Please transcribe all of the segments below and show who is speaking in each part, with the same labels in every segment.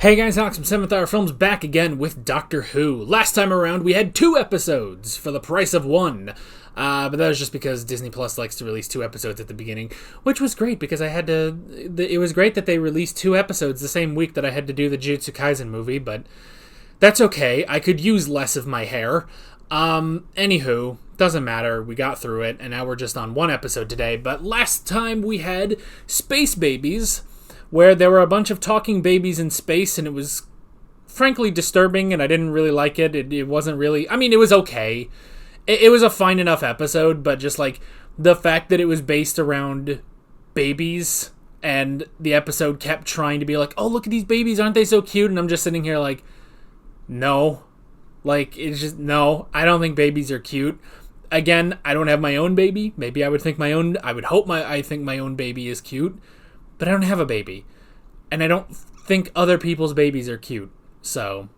Speaker 1: Hey guys, Alex from 7th Hour Films back again with Doctor Who. Last time around we had 2 episodes for the price of 1. But that was just because Disney Plus likes to release 2 episodes at the beginning, which was great because I had to... It was great that they released 2 episodes the same week that I had to do the Jujutsu Kaisen movie, but that's okay. I could use less of my hair. Anywho, doesn't matter. We got through it, and now we're just on 1 episode today. But last time we had Space Babies, where there were a bunch of talking babies in space, and it was frankly disturbing, and I didn't really like it. It wasn't really... I mean, it was okay. It was a fine enough episode, but just, like, the fact that it was based around babies, and the episode kept trying to be like, oh, look at these babies, aren't they so cute? And I'm just sitting here like, no. Like, it's just, no, I don't think babies are cute. Again, I don't have my own baby. Maybe I would think I think my own baby is cute. But I don't have a baby. And I don't think other people's babies are cute. So,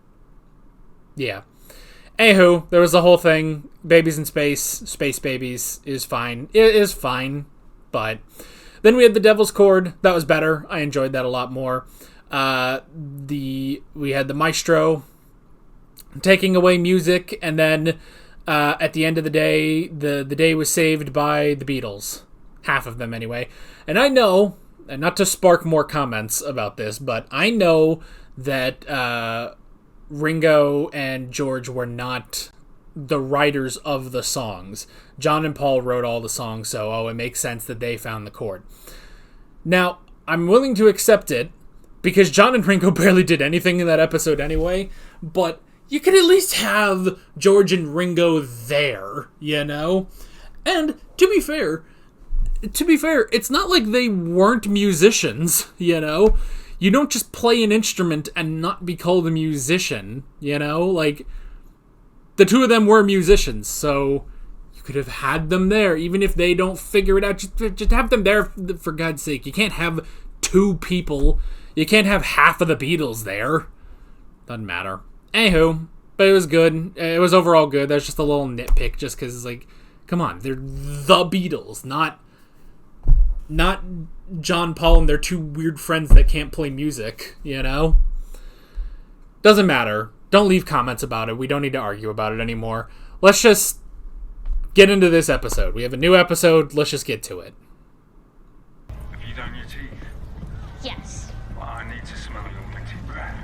Speaker 1: yeah. Anywho, there was the whole thing. Babies in space, space babies is fine. It is fine. But then we had the Devil's Chord. That was better. I enjoyed that a lot more. We had the Maestro taking away music. And then at the end of the day, the day was saved by the Beatles. Half of them anyway. And I know... and not to spark more comments about this, but I know that Ringo and George were not the writers of the songs. John and Paul wrote all the songs, so it makes sense that they found the chord. Now, I'm willing to accept it, because John and Ringo barely did anything in that episode anyway, but you could at least have George and Ringo there, you know? And, to be fair, it's not like they weren't musicians, you know? You don't just play an instrument and not be called a musician, you know? Like, the 2 of them were musicians, so you could have had them there, even if they don't figure it out. Just have them there, for God's sake. You can't have 2 people. You can't have half of the Beatles there. Doesn't matter. Anywho, but it was good. It was overall good. That's just a little nitpick, just because, like, come on, they're the Beatles, not John, Paul, and their 2 weird friends that can't play music, you know? Doesn't matter. Don't leave comments about it. We don't need to argue about it anymore. Let's just get into this episode. We have a new episode. Let's just get to it.
Speaker 2: Have you done your teeth?
Speaker 3: Yes.
Speaker 2: Well, I need to smell your minty breath.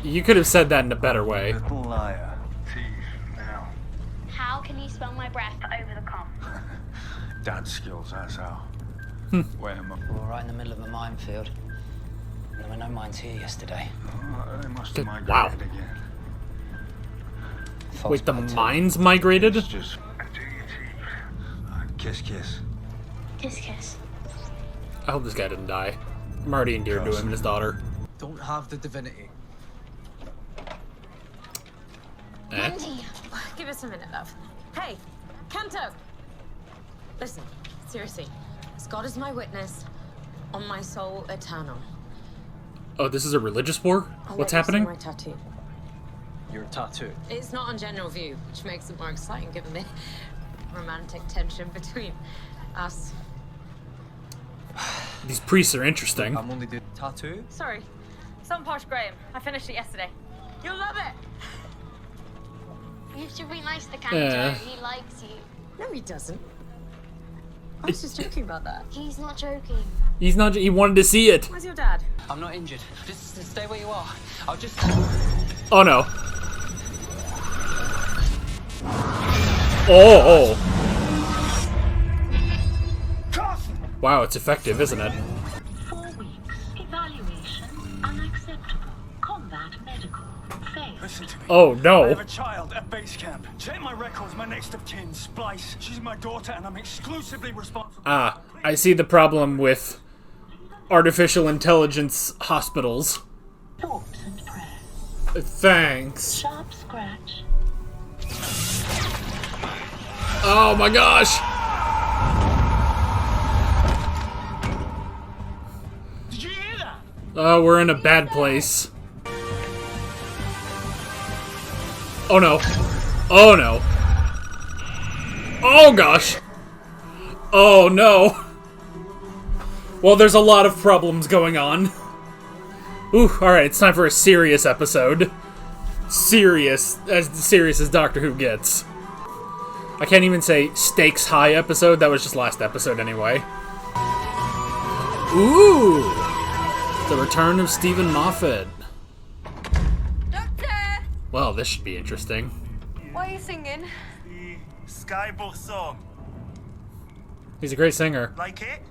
Speaker 1: You could have said that in a better way.
Speaker 2: Little liar. Teeth, now.
Speaker 3: How can you smell my breath over the comp?
Speaker 2: Dad's skills, that's how. Where am I?
Speaker 4: We were right in the middle of a minefield. There were no mines here yesterday.
Speaker 2: Oh, they must have migrated
Speaker 1: Wow.
Speaker 2: again.
Speaker 4: False
Speaker 1: Wait, the
Speaker 4: plateau.
Speaker 1: mines migrated?
Speaker 2: It's just do your teeth. Kiss, kiss.
Speaker 3: Kiss, kiss.
Speaker 1: I hope this guy didn't die. I'm already endeared to him and his daughter.
Speaker 5: Don't have the divinity.
Speaker 3: Wendy!
Speaker 6: Give us a minute, love. Hey, Kanto! Listen, seriously. As God is my witness, on my soul eternal.
Speaker 1: Oh, this is a religious war?
Speaker 6: I'll
Speaker 1: What's
Speaker 6: let you see
Speaker 1: happening?
Speaker 6: my tattoo.
Speaker 5: Your tattoo.
Speaker 6: It's not on general view, which makes it more exciting given the romantic tension between us.
Speaker 1: These priests are interesting.
Speaker 5: I'm only doing tattoo.
Speaker 6: Sorry, some posh Graham. I finished it yesterday. You'll love it!
Speaker 3: You should be nice to Kanto.
Speaker 1: Yeah.
Speaker 3: He likes you.
Speaker 6: No, he doesn't. I was just joking about that.
Speaker 3: He's not joking.
Speaker 1: He's not... He wanted to see it.
Speaker 6: Where's your dad?
Speaker 4: I'm not injured. Just stay where you are. I'll just...
Speaker 1: Oh, no. Oh. Wow, it's effective, isn't it?
Speaker 7: 4 weeks. Evaluation. Unacceptable. Combat medical. Failed.
Speaker 2: Listen to me.
Speaker 1: Oh,
Speaker 2: I have
Speaker 1: no.
Speaker 2: a child at base camp. Check my records, my next of kin, Splice. She's my daughter, and I'm exclusively responsible.
Speaker 1: Ah, I see the problem with artificial intelligence hospitals.
Speaker 7: Thoughts and prayers.
Speaker 1: Thanks.
Speaker 7: Sharp scratch.
Speaker 1: Oh my gosh!
Speaker 2: Did you hear that?
Speaker 1: Oh, we're in a bad place. Oh no. Oh no. Oh gosh. Oh no. Well, there's a lot of problems going on. Ooh, alright, it's time for a serious episode. Serious as Doctor Who gets. I can't even say stakes high episode, that was just last episode anyway. Ooh! The return of Stephen Moffat.
Speaker 6: Doctor!
Speaker 1: Well, this should be interesting.
Speaker 6: What are you singing?
Speaker 2: The Skyboat song.
Speaker 1: He's a great singer.
Speaker 2: Like it?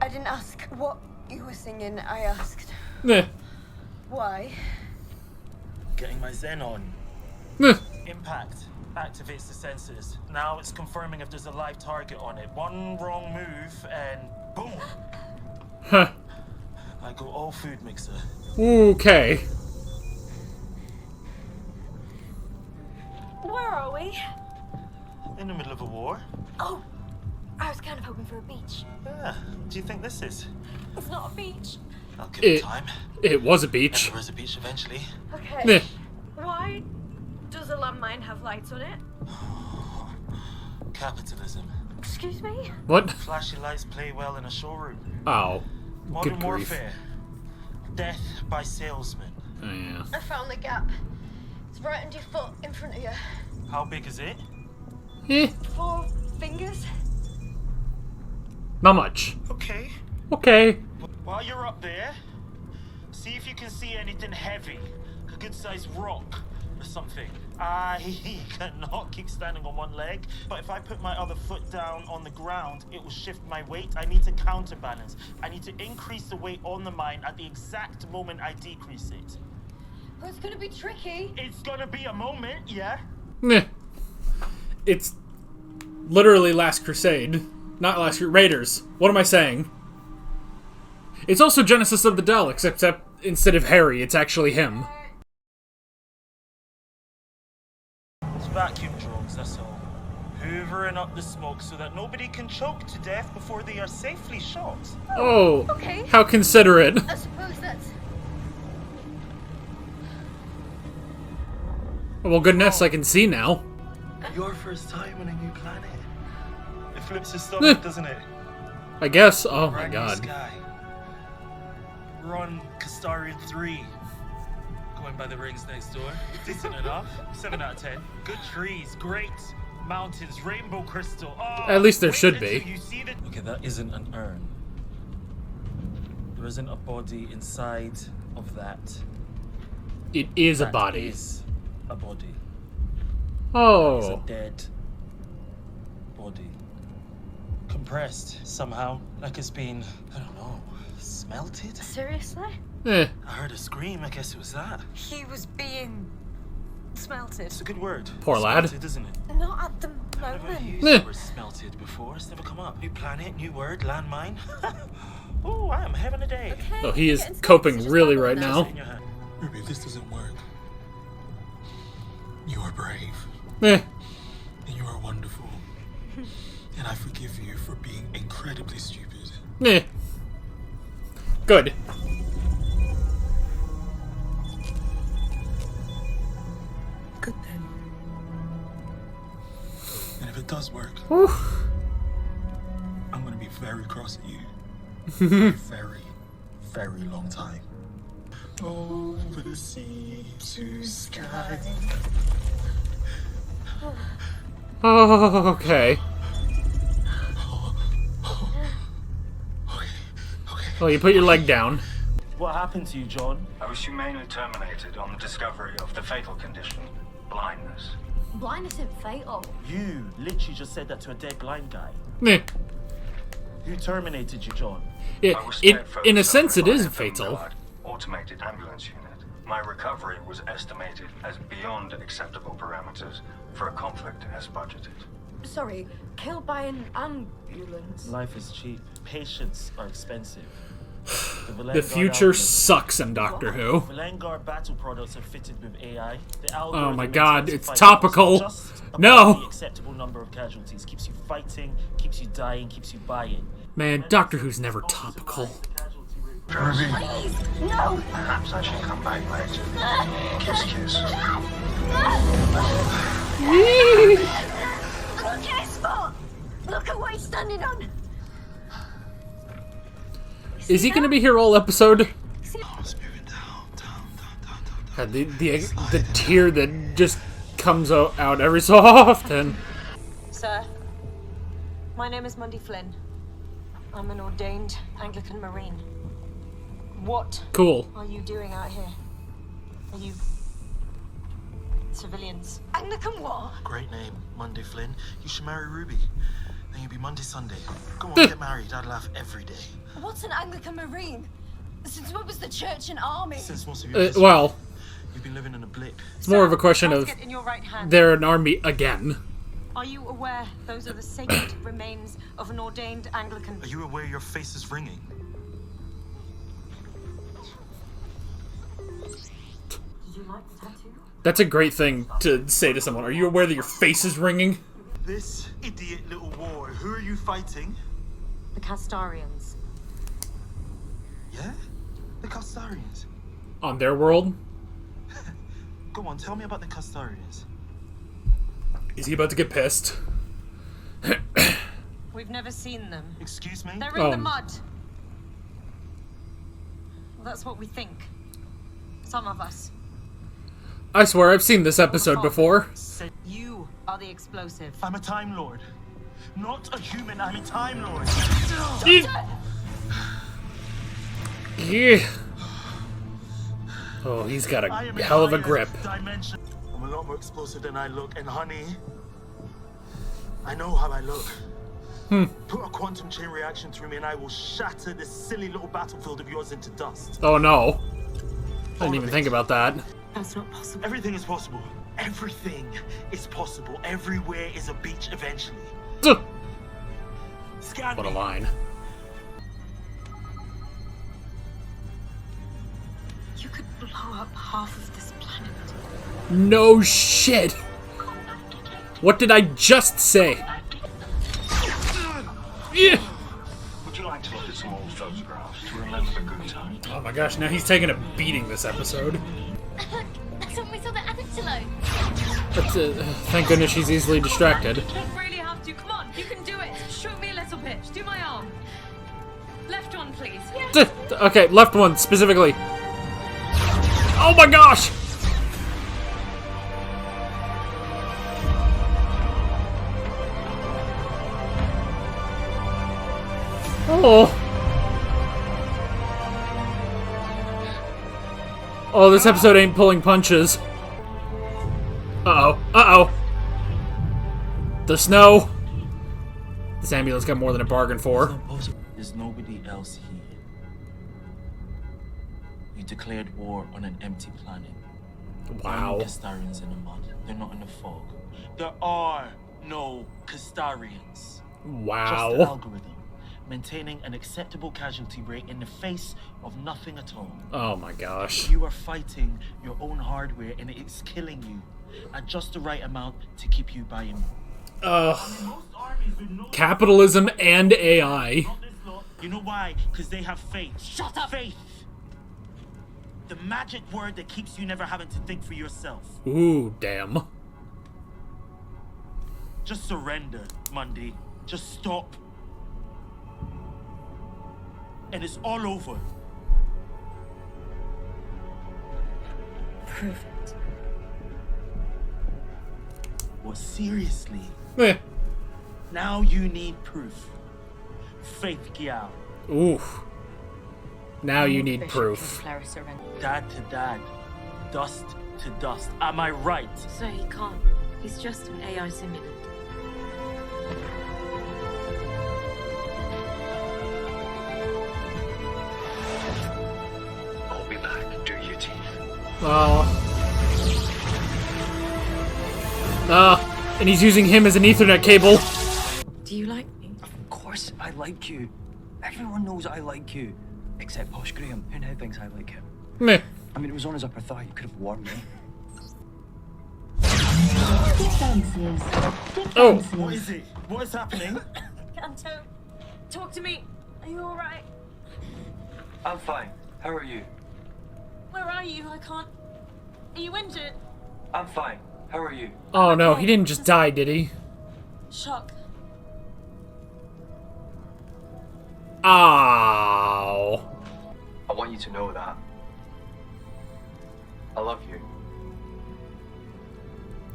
Speaker 6: I didn't ask what you were singing, I asked
Speaker 1: Meh.
Speaker 6: why.
Speaker 2: Getting my Zen on.
Speaker 1: Meh.
Speaker 2: Impact activates the sensors. Now it's confirming if there's a live target on it. One wrong move and boom.
Speaker 1: Huh.
Speaker 2: I go all food mixer.
Speaker 1: Okay.
Speaker 6: Where are we?
Speaker 2: In the middle of a war.
Speaker 6: Oh, I was kind of hoping for a beach.
Speaker 2: Yeah. What do you think this is?
Speaker 6: It's not a beach.
Speaker 2: I'll give it time.
Speaker 1: It was a beach.
Speaker 2: There is a beach eventually.
Speaker 6: Okay.
Speaker 1: Meh.
Speaker 6: Why does a landmine have lights on it?
Speaker 2: Capitalism.
Speaker 6: Excuse me?
Speaker 1: What?
Speaker 2: Flashy lights play well in a showroom.
Speaker 1: Oh.
Speaker 2: Modern
Speaker 1: Good grief.
Speaker 2: warfare. Death by salesman.
Speaker 1: Oh, yeah.
Speaker 3: I found the gap. It's right under your foot, in front of you.
Speaker 2: How big is it?
Speaker 1: Eh,
Speaker 3: 4 fingers.
Speaker 1: not much.
Speaker 2: Okay.
Speaker 1: Okay.
Speaker 2: While you're up there, see if you can see anything heavy. A good-sized rock or something. I cannot keep standing on one leg, but if I put my other foot down on the ground, it will shift my weight. I need to counterbalance. I need to increase the weight on the mine at the exact moment I decrease it.
Speaker 3: Oh, it's gonna be tricky.
Speaker 2: It's gonna be a moment, yeah?
Speaker 1: Meh. It's literally Last Crusade. Not Last Raiders. What am I saying? It's also Genesis of the Daleks, except instead of Harry, it's actually him.
Speaker 2: It's vacuum drones, that's all. Hoovering up the smoke so that nobody can choke to death before they are safely shot.
Speaker 1: Oh,
Speaker 3: Okay.
Speaker 1: how considerate.
Speaker 3: I suppose that's...
Speaker 1: Well, goodness, I can see now.
Speaker 2: Your first time on a new planet. It flips your stomach, doesn't it?
Speaker 1: I guess. Oh my
Speaker 2: Brand new
Speaker 1: god.
Speaker 2: sky. We're on Castarian 3. Going by the rings next door. Decent enough. 7 out of 10. Good trees, great mountains, rainbow crystal. Oh,
Speaker 1: At least there
Speaker 2: wait
Speaker 1: should
Speaker 2: until
Speaker 1: be.
Speaker 2: You see the... Okay, that isn't an urn. There isn't a body inside of that.
Speaker 1: It is a
Speaker 2: That
Speaker 1: body.
Speaker 2: is a body. It's a
Speaker 1: Oh.
Speaker 2: dead body. Compressed somehow, like it's been, I don't know, smelted?
Speaker 3: Seriously?
Speaker 1: Eh.
Speaker 2: I heard a scream, I guess it was that.
Speaker 6: He was being smelted.
Speaker 2: It's a good word.
Speaker 1: Poor lad.
Speaker 2: Smelted, isn't it?
Speaker 3: Not at the
Speaker 2: I've never
Speaker 3: moment.
Speaker 2: used
Speaker 1: Eh.
Speaker 2: the word smelted before. It's never come up. New planet, new word, landmine. Oh, I am having a day.
Speaker 3: Okay.
Speaker 1: Oh, he is
Speaker 3: getting
Speaker 1: coping
Speaker 3: started, so
Speaker 1: really
Speaker 3: just
Speaker 1: right
Speaker 3: babble
Speaker 1: now.
Speaker 2: In your hand.
Speaker 8: Ruby, if this doesn't work, you are brave,
Speaker 1: Eh.
Speaker 8: and you are wonderful. And I forgive you for being incredibly stupid.
Speaker 1: Eh. Good.
Speaker 8: Good then. And if it does work,
Speaker 1: Whew.
Speaker 8: I'm gonna be very cross at you for a very, very long time. Over the sea to sky.
Speaker 1: Oh, okay. Well, you put your leg down.
Speaker 2: What happened to you, John?
Speaker 9: I was humanely terminated on the discovery of the fatal condition, blindness.
Speaker 3: Blindness isn't fatal.
Speaker 2: You literally just said that to a dead blind guy.
Speaker 1: Eh.
Speaker 2: Who terminated you, John?
Speaker 1: It,
Speaker 9: I was
Speaker 1: it,
Speaker 9: spared for
Speaker 1: in a
Speaker 9: the
Speaker 1: sense, it
Speaker 9: suffering
Speaker 1: is
Speaker 9: of the
Speaker 1: fatal.
Speaker 9: Millard automated ambulance unit. My recovery was estimated as beyond acceptable parameters for a conflict as budgeted.
Speaker 6: Sorry, killed by an ambulance.
Speaker 2: Life is cheap. Patients are expensive.
Speaker 1: The future sucks in Doctor Who.
Speaker 2: Valangar battle products are fitted with AI. The
Speaker 1: Oh my
Speaker 2: algorithm
Speaker 1: god,
Speaker 2: intensifies
Speaker 1: it's topical.
Speaker 2: just above
Speaker 1: No.
Speaker 2: the acceptable number of casualties. Keeps you fighting, keeps you dying, keeps you buying.
Speaker 1: Man, Doctor Who's never topical.
Speaker 3: No!
Speaker 9: Perhaps I should come back later. Kiss, kiss.
Speaker 3: Look at his foot! Look at what he's standing on!
Speaker 1: Is he going to be here all episode?
Speaker 8: Oh, it's moving down.
Speaker 1: God, the tear that just comes out every so often.
Speaker 6: Sir, my name is Mundy Flynn. I'm an ordained Anglican Marine. What
Speaker 1: Cool.
Speaker 6: are you doing out here? Are you civilians?
Speaker 3: Anglican what?
Speaker 8: Great name, Monday Flynn. You should marry Ruby. Then you'll be Monday Sunday. Go on, get married. I'd laugh every day.
Speaker 3: What's an Anglican Marine? Since when was the church an army?
Speaker 8: Since most of you
Speaker 1: Well,
Speaker 8: you've been living in a blip.
Speaker 1: it's more of a question of
Speaker 6: Get in your right hand.
Speaker 1: they're an army again.
Speaker 6: Are you aware those are the sacred remains of an ordained Anglican?
Speaker 8: Are you aware your face is ringing?
Speaker 6: Did you like the tattoo?
Speaker 1: That's a great thing to say to someone. Are you aware that your face is ringing?
Speaker 8: This idiot little war. Who are you fighting?
Speaker 6: The Castarians.
Speaker 8: Yeah? The Castarians.
Speaker 1: On their world?
Speaker 8: Go on, tell me about the Castarians.
Speaker 1: Is he about to get pissed?
Speaker 6: We've never seen them.
Speaker 8: Excuse me?
Speaker 6: They're in the mud. Well, that's what we think. Some of us.
Speaker 1: I swear I've seen this episode before.
Speaker 6: You are the explosive.
Speaker 8: I'm a Time Lord. Not a human, I'm a Time Lord.
Speaker 1: Yeah. Oh, he's got a
Speaker 8: I am in
Speaker 1: hell of a
Speaker 8: higher
Speaker 1: grip.
Speaker 8: dimension. I'm a lot more explosive than I look, and honey, I know how I look. Put a quantum chain reaction through me and I will shatter this silly little battlefield of yours into dust.
Speaker 1: Oh no. I didn't even think about that.
Speaker 6: That's not possible.
Speaker 8: Everything is possible. Everything is possible. Everywhere is a beach eventually. Scan
Speaker 1: What a
Speaker 8: me.
Speaker 1: line.
Speaker 6: You could blow up half of this planet.
Speaker 1: No shit. What did I just say? Yeah.
Speaker 9: Would you like to look at some old photographs to remember the good times?
Speaker 1: Oh my gosh, now he's taking a beating this episode.
Speaker 3: That's when we saw the antelope.
Speaker 1: But, thank goodness she's easily distracted.
Speaker 6: You really have to. Come on, you can do it. Show me a little pitch. Do my arm. Left one, please.
Speaker 1: Okay, left one specifically. Oh my gosh! Oh. Oh, this episode ain't pulling punches. Uh-oh. Uh-oh. The snow. This ambulance got more than a bargain for.
Speaker 10: There's nobody else here. You declared war on an empty planet. There are
Speaker 1: Wow.
Speaker 10: no Castarians in the mud. They're not in the fog. There are no Castarians. Just the
Speaker 1: Wow.
Speaker 10: algorithm. Maintaining an acceptable casualty rate in the face of nothing at all.
Speaker 1: Oh my gosh.
Speaker 10: You are fighting your own hardware and it's killing you at just the right amount to keep you buying more.
Speaker 1: Capitalism and AI.
Speaker 10: You know why? Because they have faith. Shut up! Faith! The magic word that keeps you never having to think for yourself.
Speaker 1: Ooh, damn.
Speaker 10: Just surrender, Mundy. Just stop. And it's all over.
Speaker 6: Prove it.
Speaker 10: What, seriously?
Speaker 1: Eh.
Speaker 10: Now you need proof. Faith Giao.
Speaker 1: Oof. Now you need proof.
Speaker 10: Dad to dad. Dust to dust. Am I right?
Speaker 6: So he can't. He's just an AI simulant.
Speaker 9: I'll be back. Do your teeth.
Speaker 1: And he's using him as an Ethernet cable.
Speaker 6: Do you like me?
Speaker 5: Of course I like you. Everyone knows I like you. Except Posh Graham, who now thinks I like him.
Speaker 1: Meh.
Speaker 5: I mean, it was on his upper thigh. You could have warned me.
Speaker 7: Defenses.
Speaker 1: Oh.
Speaker 10: What is it? What is happening?
Speaker 6: Kanto, talk to me. Are you alright?
Speaker 5: I'm fine. How are you?
Speaker 6: Where are you? I can't. Are you injured?
Speaker 5: I'm fine. How are you?
Speaker 1: Oh no, he didn't just die, did he?
Speaker 6: Shock.
Speaker 1: Ow.
Speaker 11: I want you to know that I love you.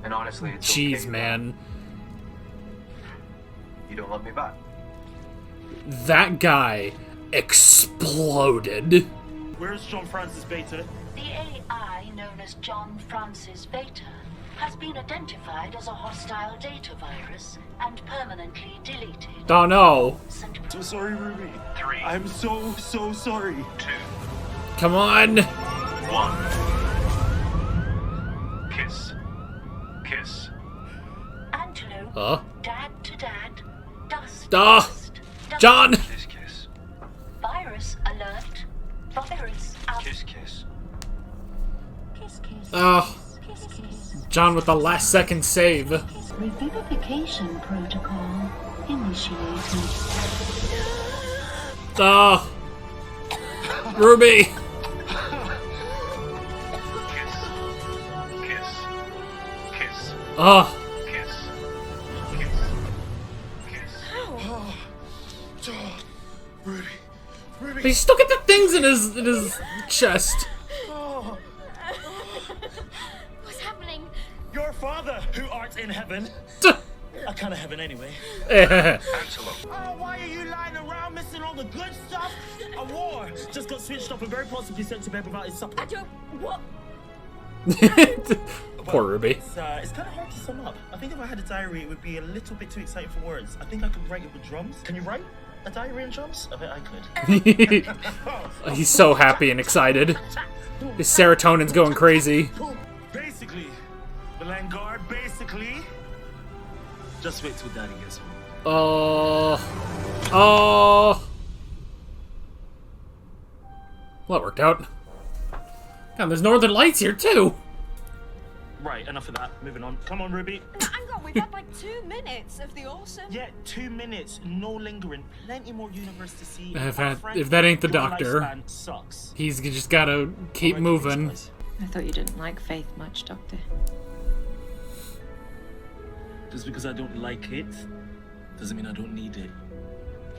Speaker 11: And honestly, it's
Speaker 1: Jeez,
Speaker 11: okay
Speaker 1: man.
Speaker 11: that you don't love me back.
Speaker 1: That guy exploded.
Speaker 10: Where's John Francis Beta?
Speaker 7: The AI known as John Francis Beta has been identified as a hostile data virus and permanently deleted.
Speaker 1: Oh no.
Speaker 10: So sorry, Ruby.
Speaker 9: 3.
Speaker 10: I'm so sorry.
Speaker 9: 2.
Speaker 1: Come on.
Speaker 9: 1. Kiss. Kiss.
Speaker 7: Antelope, dad to dad, dust,
Speaker 1: Ah.
Speaker 7: dust, dust.
Speaker 1: John.
Speaker 9: Kiss, kiss.
Speaker 7: Virus alert, virus out.
Speaker 9: Kiss, kiss.
Speaker 7: Kiss, kiss.
Speaker 1: Oh.
Speaker 7: Kiss, kiss.
Speaker 1: John with the last second save.
Speaker 7: Revivification protocol initiated.
Speaker 1: Oh. Ruby.
Speaker 9: Kiss. Kiss. Kiss.
Speaker 1: Oh.
Speaker 9: Kiss. Kiss. Kiss.
Speaker 8: Ruby.
Speaker 1: He still got the things in his chest.
Speaker 3: What's happening?
Speaker 10: Your father, who art in heaven. A kind of heaven anyway.
Speaker 9: Antelope.
Speaker 10: Oh, why are you lying around missing all the good stuff? A war just got switched off and very possibly sent to bed without his supper.
Speaker 3: I don't. What?
Speaker 1: Poor Ruby.
Speaker 10: It's kind of hard to sum up. I think if I had a diary, it would be a little bit too exciting for words. I think I could write it with drums. Can you write a diary in drums? I bet I could.
Speaker 1: He's so happy and excited. His serotonin's going crazy.
Speaker 10: Basically, Belengard, basically. Just wait till Daddy gets home.
Speaker 1: Oh. Well, that worked out. God, there's Northern Lights here too.
Speaker 10: Right, enough of that. Moving on. Come on, Ruby.
Speaker 3: No, hang on. We've had like 2 minutes of the awesome.
Speaker 10: Yeah, 2 minutes, no lingering, plenty more universe to see.
Speaker 1: If
Speaker 10: My
Speaker 1: that-
Speaker 10: friend,
Speaker 1: if that ain't the
Speaker 10: your
Speaker 1: doctor.
Speaker 10: lifespan sucks.
Speaker 1: He's just gotta keep
Speaker 10: Alright,
Speaker 1: moving.
Speaker 10: guys.
Speaker 6: I thought you didn't like Faith much, Doctor.
Speaker 10: Just because I don't like it, doesn't mean I don't need it.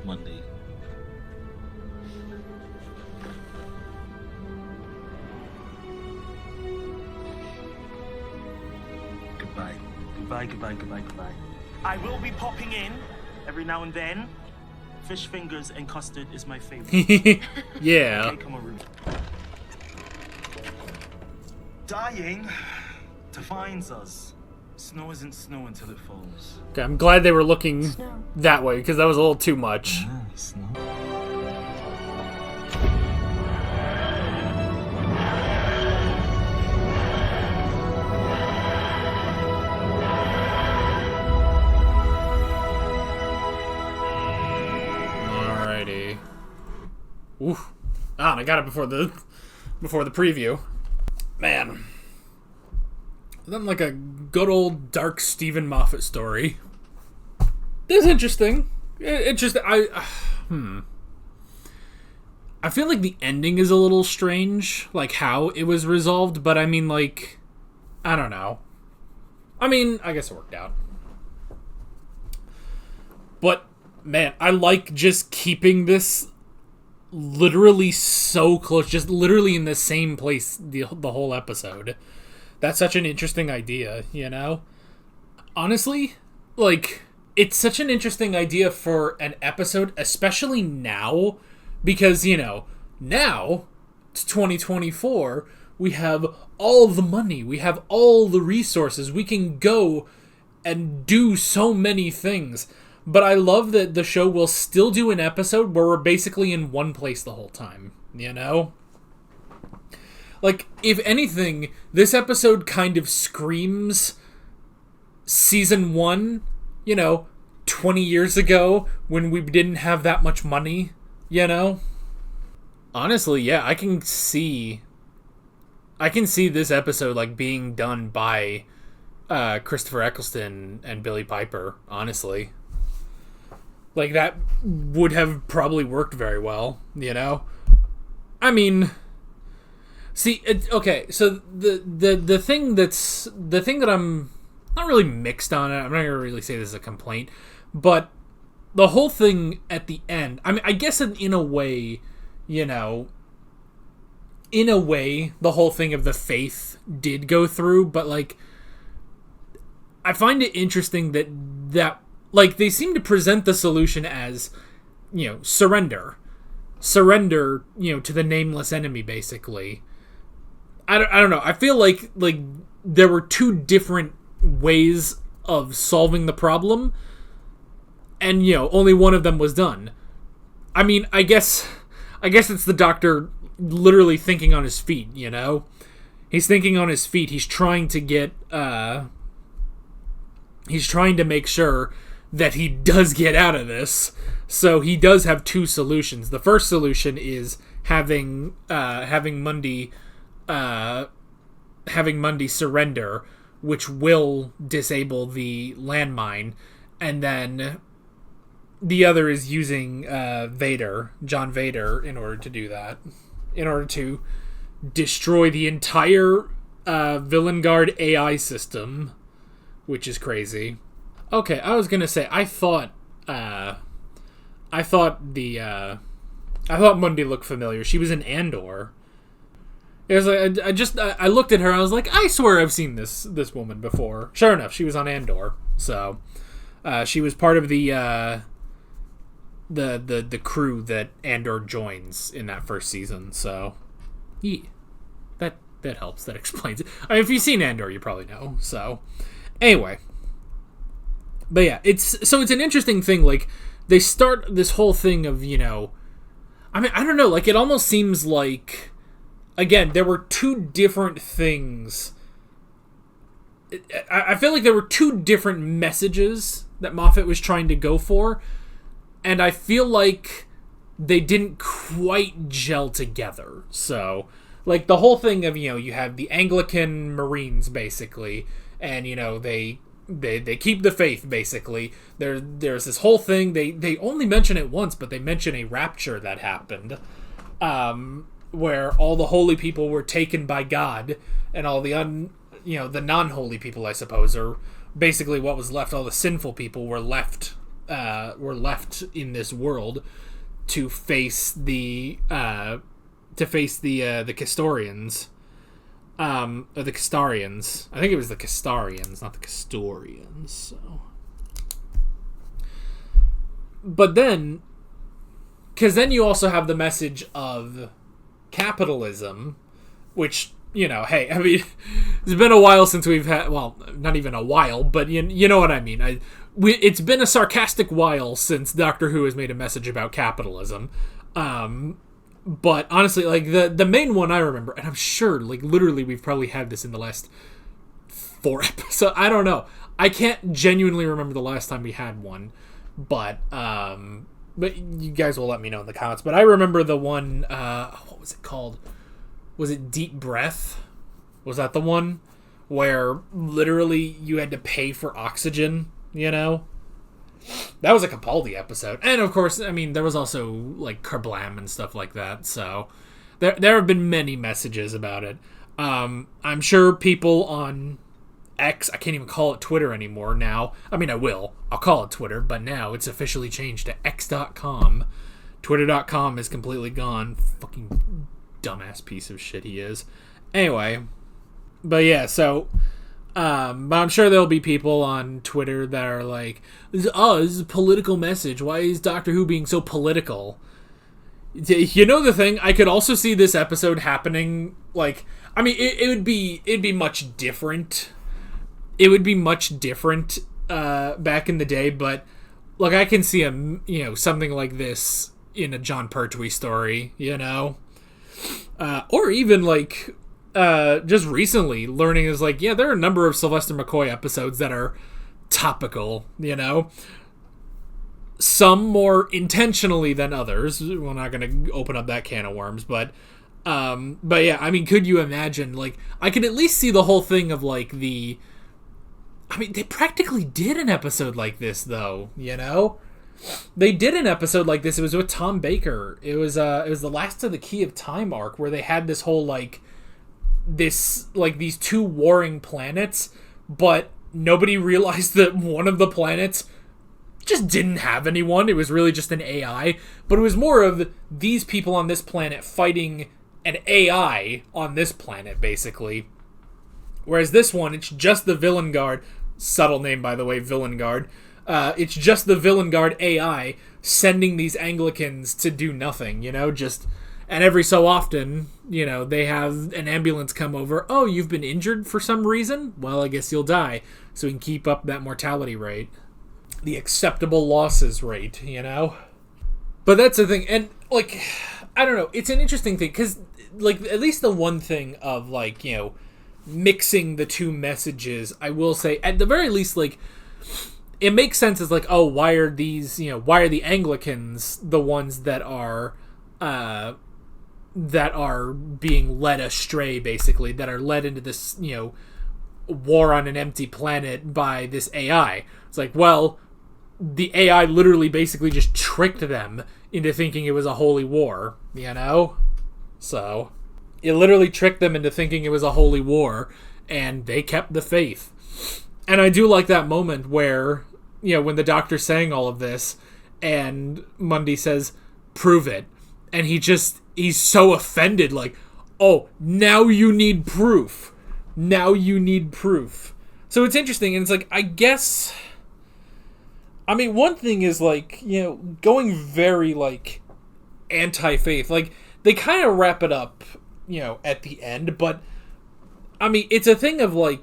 Speaker 10: Monday. Goodbye. Goodbye. I will be popping in every now and then. Fish fingers and custard is my favorite.
Speaker 1: Yeah.
Speaker 10: Okay, come on, Ruby. Dying defines us. Snow isn't snow until it falls.
Speaker 1: Okay, I'm glad they were looking that way because that was a little too much.
Speaker 10: Snow.
Speaker 1: Alrighty. Oof. Ah, and I got it before the preview. Man. Then like a good old dark Stephen Moffat story. It's interesting. It just I feel like the ending is a little strange, like how it was resolved, but I mean, like, I don't know. I mean, I guess it worked out. But man, I like just keeping this literally so close, just literally in the same place the whole episode. That's such an interesting idea, you know? Honestly, like, it's such an interesting idea for an episode, especially now, because, you know, now, it's 2024, we have all the money, we have all the resources, we can go and do so many things. But I love that the show will still do an episode where we're basically in one place the whole time, you know? Like, if anything, this episode kind of screams season 1, you know, 20 years ago when we didn't have that much money, you know? Honestly, yeah, I can see this episode, like, being done by Christopher Eccleston and Billy Piper, honestly. Like, that would have probably worked very well, you know? I mean, see, okay, so the thing that I'm not really mixed on it, I'm not gonna really say this is a complaint, but the whole thing at the end, I mean, I guess in a way, you know, in a way, the whole thing of the faith did go through, but, like, I find it interesting that, like, they seem to present the solution as, you know, surrender, you know, to the nameless enemy, basically. I don't know. I feel like there were two different ways of solving the problem, and, you know, only one of them was done. I mean, I guess it's the Doctor literally thinking on his feet, you know? He's thinking on his feet. He's trying to get, he's trying to make sure that he does get out of this. So he does have two solutions. The first solution is having Mundy surrender, which will disable the landmine, and then the other is using John Vader, in order to do that, in order to destroy the entire Villain Guard AI system, which is crazy. Okay, I was gonna say I thought Mundy looked familiar. She was in Andor. It was like I looked at her. I was like, I swear I've seen this woman before. Sure enough, she was on Andor. So she was part of the crew that Andor joins in that first season. So yeah, that helps. That explains it. I mean, if you've seen Andor, you probably know. So anyway, but yeah, it's an interesting thing. Like, they start this whole thing of, you know, I mean, I don't know. Like, it almost seems like, again, there were two different things. I feel like there were two different messages that Moffat was trying to go for, and I feel like they didn't quite gel together. So, like, the whole thing of, you know, you have the Anglican Marines, basically, and, you know, they keep the faith, basically. There's this whole thing. They only mention it once, but they mention a rapture that happened, where all the holy people were taken by God, and all the the non-holy people, I suppose, or basically what was left, all the sinful people were left in this world to face the Castorians. Or the Castarians. I think it was the Castarians, not the Castorians. So, but then, because then you also have the message of capitalism, which, you know, hey, I mean, it's been a while since we've had, well, not even a while, but you know what I mean. It's been a sarcastic while since Doctor Who has made a message about capitalism. But honestly, like, the main one I remember, and I'm sure, like, literally we've probably had this in the last 4 episodes. I don't know. I can't genuinely remember the last time we had one, but you guys will let me know in the comments. But I remember the one, what was it called? Was it Deep Breath? Was that the one where literally you had to pay for oxygen, you know? That was a Capaldi episode. And of course, I mean, there was also, like, Kerblam and stuff like that. So there have been many messages about it. I'm sure people on X, I can't even call it Twitter anymore now. I mean, I'll call it Twitter, but now it's officially changed to X.com. Twitter.com is completely gone. Fucking dumbass piece of shit he is. Anyway, but yeah, so... but I'm sure there'll be people on Twitter that are like, this is a political message. Why is Doctor Who being so political? You know the thing, I could also see this episode happening, like, I mean, it'd be much different. It would be much different back in the day, but, like, I can see something like this in a John Pertwee story, you know? Or even, like... just recently learning is like, yeah, there are a number of Sylvester McCoy episodes that are topical, you know, some more intentionally than others. We're not going to open up that can of worms, but yeah, I mean, could you imagine, like, I could at least see the whole thing of, like, they practically did an episode like this, though, you know? They did an episode like this. It was with Tom Baker. It was the Last of the Key of Time arc, where they had this whole, like, these two warring planets, but nobody realized that one of the planets just didn't have anyone. It was really just an AI. But it was more of these people on this planet fighting an AI on this planet, basically. Whereas this one, it's just the Villain Guard. Subtle name, by the way, Villain Guard. It's just the Villain Guard AI sending these Anglicans to do nothing, and every so often, they have an ambulance come over. Oh, you've been injured for some reason? Well, I guess you'll die. So we can keep up that mortality rate. The acceptable losses rate, But that's the thing. And, I don't know. It's an interesting thing. Because, at least the one thing of, mixing the two messages, I will say, at the very least, it makes sense as why are the Anglicans the ones that are being led astray, basically, that are led into this, war on an empty planet by this AI. It's the AI literally basically just tricked them into thinking it was a holy war, So, it literally tricked them into thinking it was a holy war, and they kept the faith. And I do like that moment where, when the doctor's saying all of this, and Mundy says, prove it. And he's so offended, oh, now you need proof. Now you need proof. So it's interesting, and it's I guess... I mean, one thing is, going very, anti-faith. They kind of wrap it up, at the end, but, I mean, it's a thing of, I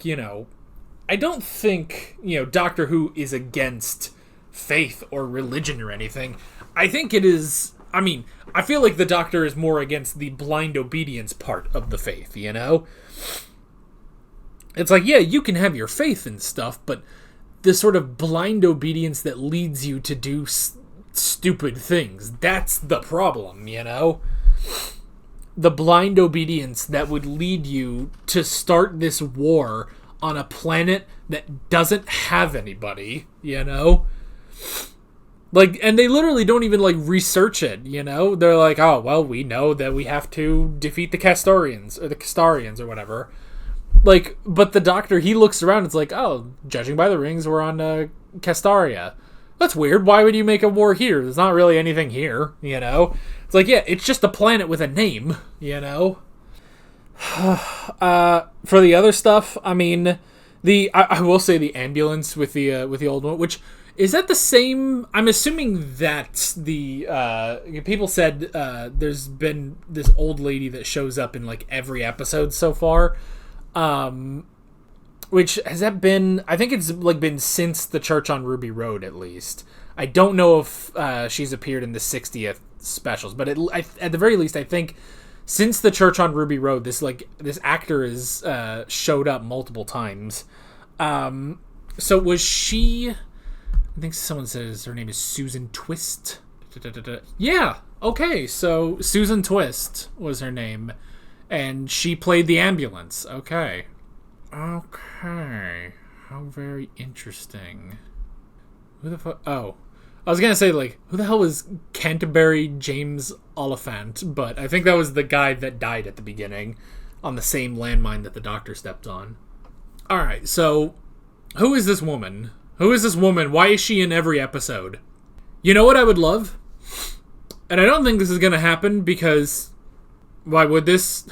Speaker 1: don't think, Doctor Who is against faith or religion or anything. I think it is... I mean, I feel like the Doctor is more against the blind obedience part of the faith, It's yeah, you can have your faith and stuff, but the sort of blind obedience that leads you to do stupid things, that's the problem, The blind obedience that would lead you to start this war on a planet that doesn't have anybody, and they literally don't even, research it, They're oh, well, we know that we have to defeat the Castarians, or whatever. But the Doctor, he looks around, it's oh, judging by the rings, we're on, Castaria. That's weird, why would you make a war here? There's not really anything here, It's yeah, it's just a planet with a name, For the other stuff, I mean, I will say the ambulance with the old one, which... Is that the same? I'm assuming that the people said there's been this old lady that shows up in every episode so far. Which has that been? I think it's been since the Church on Ruby Road, at least. I don't know if she's appeared in the 60th specials, but at the very least, I think since the Church on Ruby Road, this actor has showed up multiple times. So was she? I think someone says her name is Susan Twist. Yeah, okay, so Susan Twist was her name, and she played the ambulance. Okay, how very interesting. Who the fuck? Oh, I was gonna say, who the hell was Canterbury James Oliphant, but I think that was the guy that died at the beginning on the same landmine that the Doctor stepped on. Alright, so, who is this woman? Who is this woman? Why is she in every episode? You know what I would love? And I don't think this is going to happen because why would this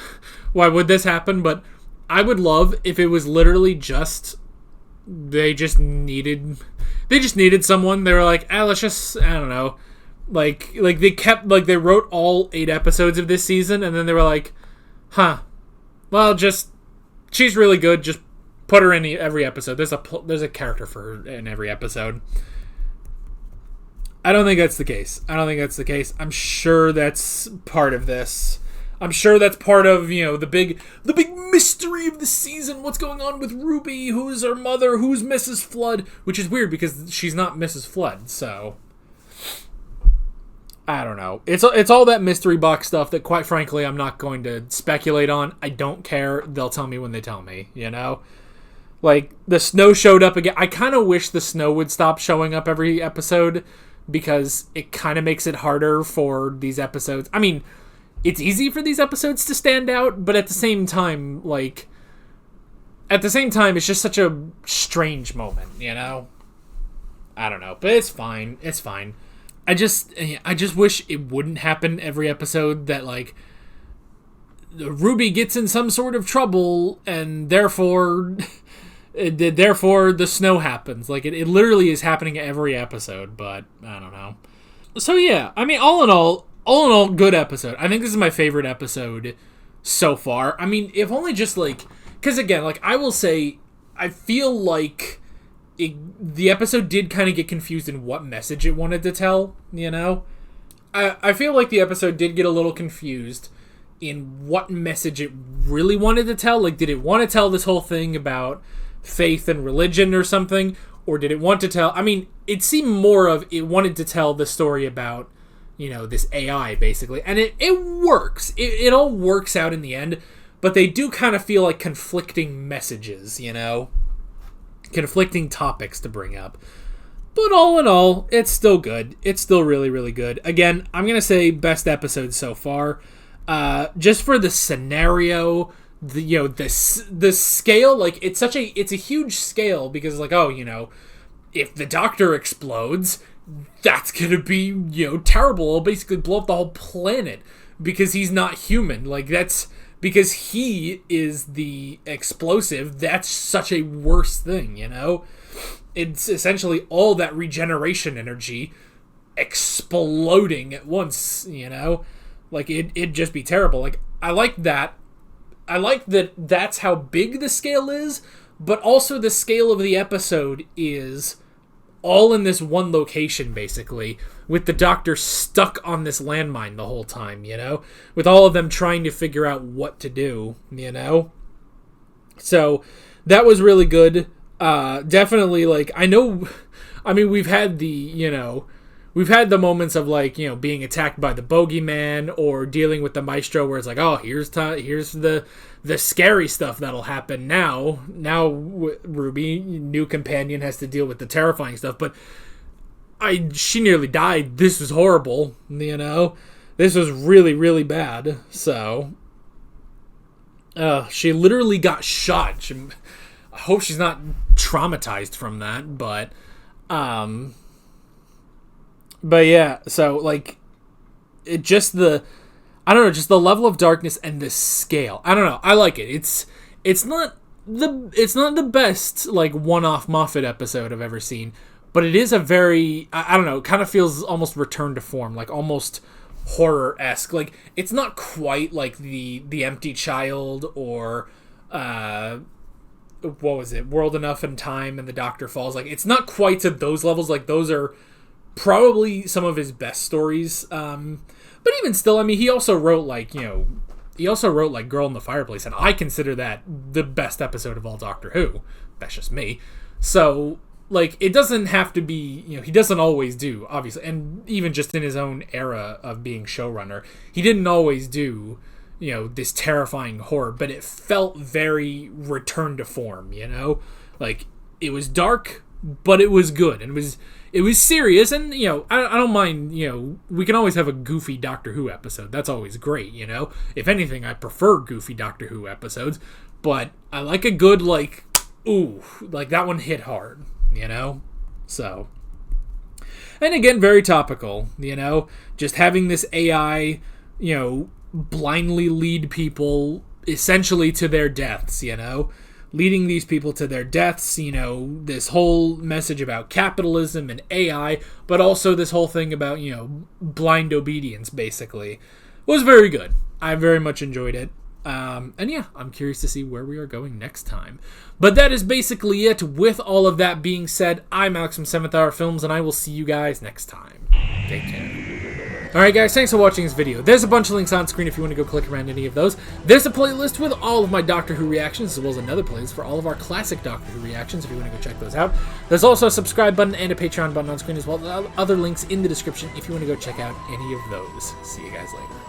Speaker 1: happen? But I would love if it was literally just they just needed someone. They were let's just, I don't know. They kept they wrote all 8 episodes of this season and then they were well, just she's really good, just put her in every episode. There's a character for her in every episode. I don't think that's the case. I'm sure that's part of this. I'm sure that's part of, the big mystery of the season. What's going on with Ruby? Who's her mother? Who's Mrs. Flood? Which is weird because she's not Mrs. Flood, so I don't know. It's all that mystery box stuff that, quite frankly, I'm not going to speculate on. I don't care. They'll tell me when they tell me, the snow showed up again. I kind of wish the snow would stop showing up every episode because it kind of makes it harder for these episodes. I mean, it's easy for these episodes to stand out, but at the same time, it's just such a strange moment, I don't know, but it's fine. It's fine. I just wish it wouldn't happen every episode that, like, Ruby gets in some sort of trouble and therefore the snow happens. Like, it literally is happening every episode, but I don't know. So yeah, I mean, all in all, good episode. I think this is my favorite episode so far. I mean, if only just, like, because again, like, I will say, I feel like the episode did kind of get confused in what message it wanted to tell, you know? I feel like the episode did get a little confused in what message it really wanted to tell. Like, did it want to tell this whole thing about faith and religion or something? Or did it want to tell... I mean, it seemed more of it wanted to tell the story about, you know, this AI, basically. And it works. It all works out in the end. But they do kind of feel like conflicting messages, you know? Conflicting topics to bring up. But all in all, it's still good. It's still really, really good. Again, I'm going to say best episode so far. Just for the scenario, the scale, like, it's a huge scale because, like, oh, you know, if the Doctor explodes, that's gonna be, you know, terrible. It'll basically blow up the whole planet because he's not human. Like, that's because he is the explosive. That's such a worse thing, you know? It's essentially all that regeneration energy exploding at once, you know? Like, it'd just be terrible. Like, I like that. I like that that's how big the scale is, but also the scale of the episode is all in this one location, basically, with the Doctor stuck on this landmine the whole time, you know? With all of them trying to figure out what to do, you know? So, that was really good. Definitely, like, I mean, we've had the moments of, like, you know, being attacked by the bogeyman or dealing with the maestro where it's like, oh, here's the scary stuff that'll happen now. Now, Ruby, new companion, has to deal with the terrifying stuff. But she nearly died. This was horrible, you know? This was really, really bad. So, she literally got shot. I hope she's not traumatized from that, but yeah, so, like, it just I don't know, just the level of darkness and the scale. I don't know, I like it. It's not the best, like, one-off Moffat episode I've ever seen, but it is a very, I don't know, it kind of feels almost return to form, like, almost horror-esque. Like, it's not quite like the Empty Child or, what was it, World Enough in Time and the Doctor Falls. Like, it's not quite to those levels. Like, those are probably some of his best stories. But even still, I mean, he also wrote, like, Girl in the Fireplace, and I consider that the best episode of all Doctor Who. That's just me. So, like, it doesn't have to be, you know, he doesn't always do, obviously, and even just in his own era of being showrunner, he didn't always do, you know, this terrifying horror, but it felt very return to form, you know? Like, it was dark, but it was good, and it was serious, and, you know, I don't mind, you know, we can always have a goofy Doctor Who episode. That's always great, you know? If anything, I prefer goofy Doctor Who episodes, but I like a good, like, ooh, like, that one hit hard, you know? So, and again, very topical, you know? Just having this AI, you know, blindly lead people essentially to their deaths, you know? Leading these people to their deaths, you know, this whole message about capitalism and AI, but also this whole thing about, you know, blind obedience, basically, was very good. I very much enjoyed it. And yeah, I'm curious to see where we are going next time. But that is basically it. With all of that being said, I'm Alex from 7th Hour Films, and I will see you guys next time. Take care. Alright guys, thanks for watching this video. There's a bunch of links on screen if you want to go click around any of those. There's a playlist with all of my Doctor Who reactions, as well as another playlist for all of our classic Doctor Who reactions if you want to go check those out. There's also a subscribe button and a Patreon button on screen, as well as other links in the description if you want to go check out any of those. See you guys later.